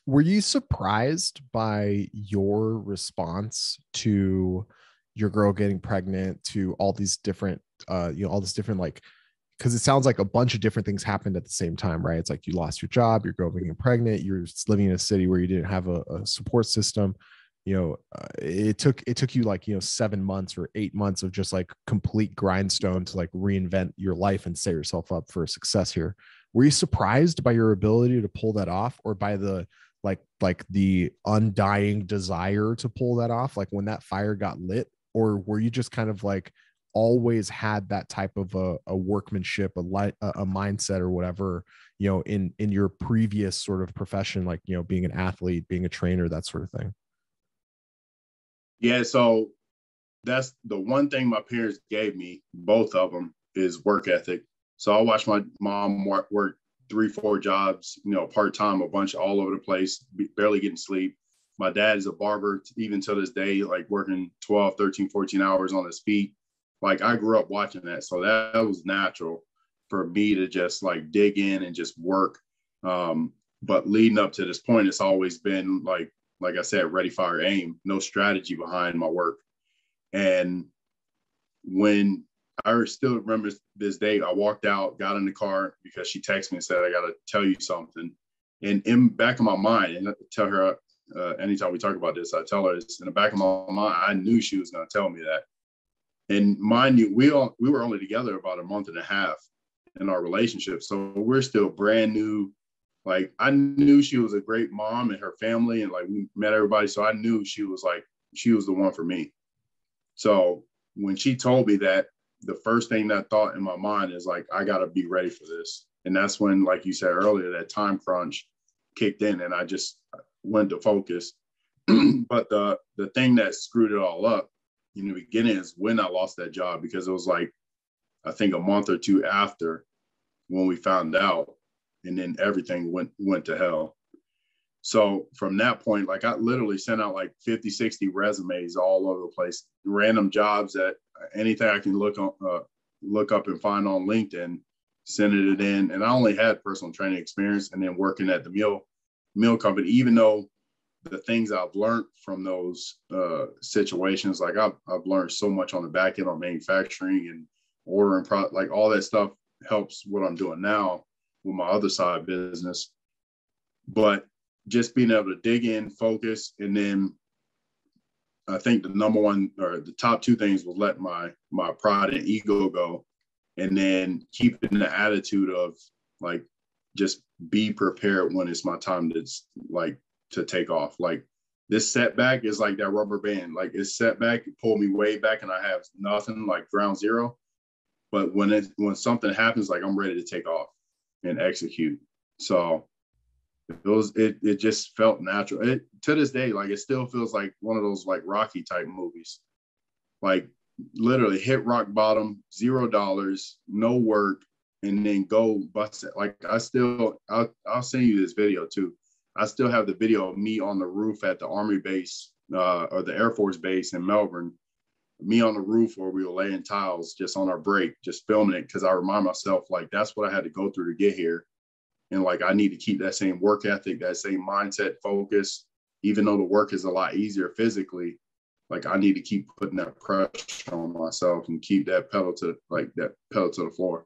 Were you surprised by your response to your girl getting pregnant, to all these different, all this different, like, because it sounds like a bunch of different things happened at the same time, right? It's like you lost your job, your girl being pregnant, you're living in a city where you didn't have a support system. It took you like 7 months or 8 months of just like complete grindstone to like reinvent your life and set yourself up for success here. Were you surprised by your ability to pull that off, or by the like the undying desire to pull that off, like when that fire got lit? Or were you just kind of like always had that type of a workmanship, a mindset or whatever, in your previous sort of profession, like, being an athlete, being a trainer, that sort of thing? Yeah, so that's the one thing my parents gave me, both of them, is work ethic. So I watched my mom work 3, 4 jobs, part-time, a bunch all over the place, barely getting sleep. My dad is a barber, even to this day, like working 12, 13, 14 hours on his feet. Like I grew up watching that. So that was natural for me to just like dig in and just work. But leading up to this point, it's always been like I said, ready, fire, aim, no strategy behind my work. And when I still remember this day, I walked out, got in the car because she texted me and said, I got to tell you something. And in back of my mind, and I tell her anytime we talk about this, I tell her it's in the back of my mind, I knew she was going to tell me that. And mind you, we were only together about a month and a half in our relationship. So we're still brand new. Like I knew she was a great mom and her family, and like we met everybody. So I knew she was the one for me. So when she told me that, the first thing that thought in my mind is like, I got to be ready for this. And that's when, like you said earlier, that time crunch kicked in and I just went to focus. But the thing that screwed it all up in the beginning is when I lost that job, because it was like, I think a month or two after when we found out, and then everything went to hell. So from that point, like I literally sent out like 50, 60 resumes all over the place, random jobs that anything I can look up and find on LinkedIn, sending it in. And I only had personal training experience and then working at the meal company, even though the things I've learned from those situations, like I've learned so much on the back end on manufacturing and ordering product, like all that stuff helps what I'm doing now with my other side business. But just being able to dig in, focus, and then I think the number one or the top two things was let my pride and ego go, and then keeping the attitude of like just be prepared when it's my time to take off. Like this setback is like that rubber band. Like it's setback, it pulled me way back, and I have nothing, like ground zero. But when something happens, like I'm ready to take off and execute. So it just felt natural. To this day, like it still feels like one of those like Rocky type movies. Like literally hit rock bottom, $0, no work, and then go bust it. Like I'll send you this video too. I still have the video of me on the roof at the Army base or the Air Force base in Melbourne. Me on the roof where we were laying tiles just on our break, just filming it, because I remind myself like that's what I had to go through to get here. And like, I need to keep that same work ethic, that same mindset, focus, even though the work is a lot easier physically. Like I need to keep putting that pressure on myself and keep that pedal to the floor.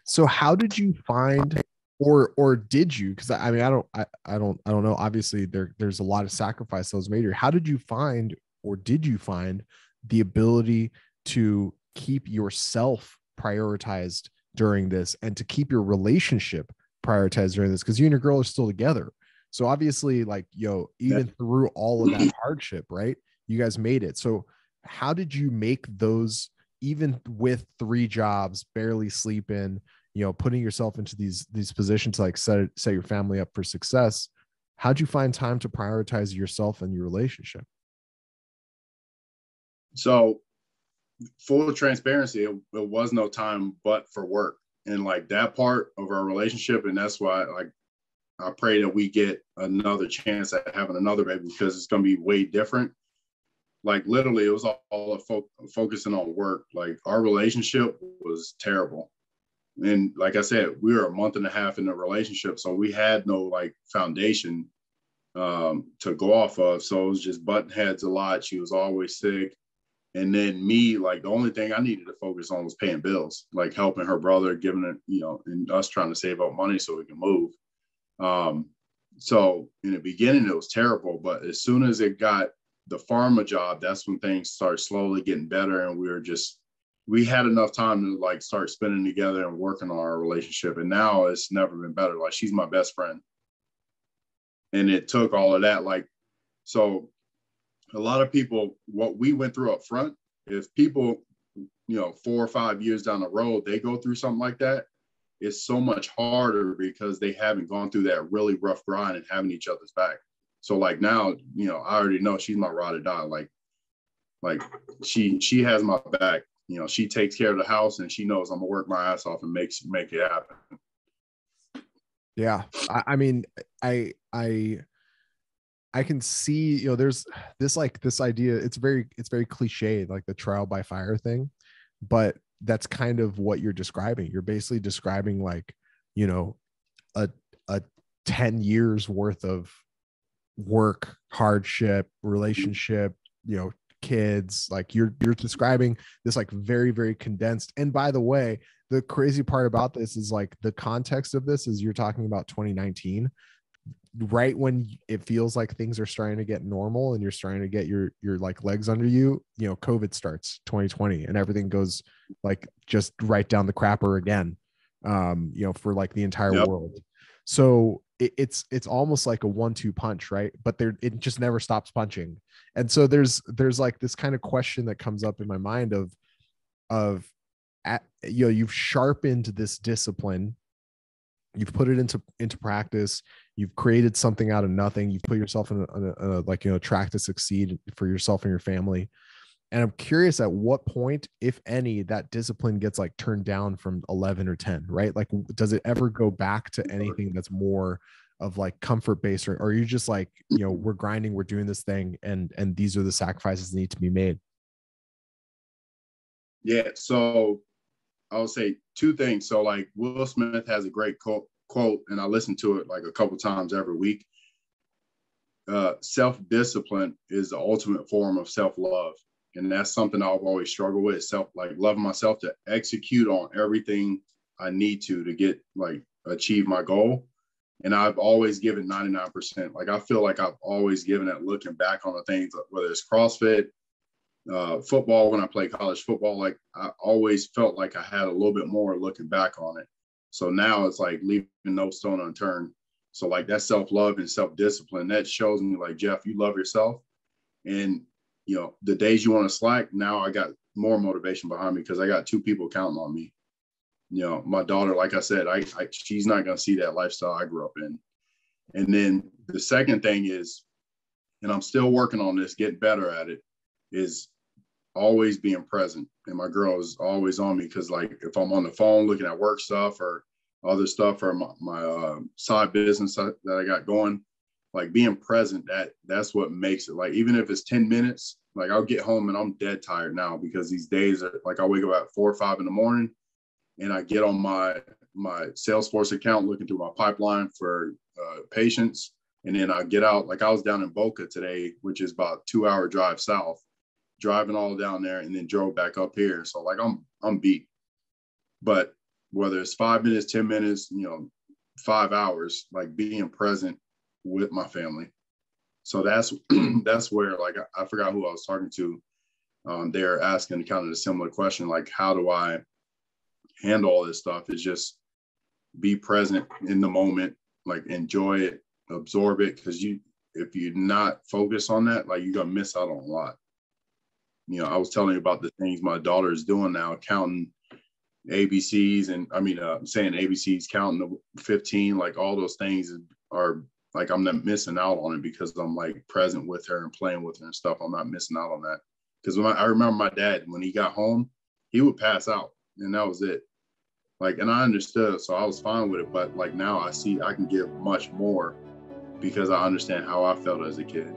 So how did you find, or did you, because I mean, I don't know. Obviously there's a lot of sacrifice that was made here. How did you find, or did you find the ability to keep yourself prioritized during this and to keep your relationship prioritized during this? Because you and your girl are still together. So obviously, like, even through all of that hardship, right? You guys made it. So how did you make those, even with 3 jobs, barely sleeping, putting yourself into these positions to like set your family up for success? How'd you find time to prioritize yourself and your relationship? So full transparency, it was no time but for work. And like that part of our relationship, and that's why like I pray that we get another chance at having another baby, because it's going to be way different. Like literally, it was all focusing on work. Like our relationship was terrible, and like I said, we were a month and a half in the relationship, so we had no like foundation to go off of. So it was just button heads a lot. She was always sick. And then me, like the only thing I needed to focus on was paying bills, like helping her brother, giving it, and us trying to save up money so we can move. So in the beginning, it was terrible. But as soon as it got the pharma job, that's when things started slowly getting better. And we had enough time to like start spending together and working on our relationship. And now it's never been better. Like she's my best friend. And it took all of that. Like, so a lot of people, what we went through up front, if people, 4 or 5 years down the road, they go through something like that, it's so much harder because they haven't gone through that really rough grind and having each other's back. So like now, I already know she's my ride or die. Like she has my back. She takes care of the house and she knows I'm gonna work my ass off and make it happen. Yeah. I mean, I can see, there's this idea, it's very cliche, like the trial by fire thing, but that's kind of what you're describing. You're basically describing like, a 10 years worth of work, hardship, relationship, kids, like you're describing this like very, very condensed. And by the way, the crazy part about this is like the context of this is you're talking about 2019, right when it feels like things are starting to get normal and you're starting to get your like legs under you, COVID starts 2020 and everything goes like just right down the crapper again, for like the entire world. So it's almost like a 1-2 punch, right? But it just never stops punching. And so there's like this kind of question that comes up in my mind of you've sharpened this discipline, you've put it into practice, you've created something out of nothing, you've put yourself in a track to succeed for yourself and your family. And I'm curious at what point, if any, that discipline gets like turned down from 11 or 10, right? Like, does it ever go back to anything that's more of like comfort based, or are you just like, we're grinding, we're doing this thing, and these are the sacrifices that need to be made? Yeah. So I'll say 2 things. So like Will Smith has a great quote, and I listen to it like a couple times every week. Self-discipline is the ultimate form of self-love. And that's something I've always struggled with, loving myself to execute on everything I need to get achieve my goal. And I've always given 99%. Like I feel like I've always given it, looking back on the things, whether it's CrossFit, football, when I played college football, like I always felt like I had a little bit more looking back on it. So now it's like leaving no stone unturned. So like that self-love and self-discipline, that shows me like, Jeff, you love yourself. And, the days you want to slack, now I got more motivation behind me because I got 2 people counting on me. My daughter, like I said, she's not going to see that lifestyle I grew up in. And then the second thing is, and I'm still working on this, getting better at it, is always being present. And my girl is always on me because like if I'm on the phone looking at work stuff or other stuff or my side business that I got going, like being present, that's what makes it. Like even if it's 10 minutes, like I'll get home and I'm dead tired now because these days are like I wake up at 4 or 5 in the morning and I get on my Salesforce account looking through my pipeline for patients. And then I get out, like I was down in Boca today, which is about 2-hour drive south, driving all down there and then drove back up here. So like I'm beat. But whether it's 5 minutes, 10 minutes, 5 hours, like being present with my family. So that's where like I forgot who I was talking to. They're asking kind of a similar question, like how do I handle all this stuff? Is just be present in the moment, like enjoy it, absorb it, because if you're not focused on that, like you're gonna miss out on a lot. I was telling you about the things my daughter is doing now, counting ABCs, and saying ABCs, counting the 15, like all those things are like I'm not missing out on it because I'm like present with her and playing with her and stuff. I'm not missing out on that because I remember my dad, when he got home, he would pass out and that was it. Like, and I understood, so I was fine with it. But like now I see I can give much more because I understand how I felt as a kid.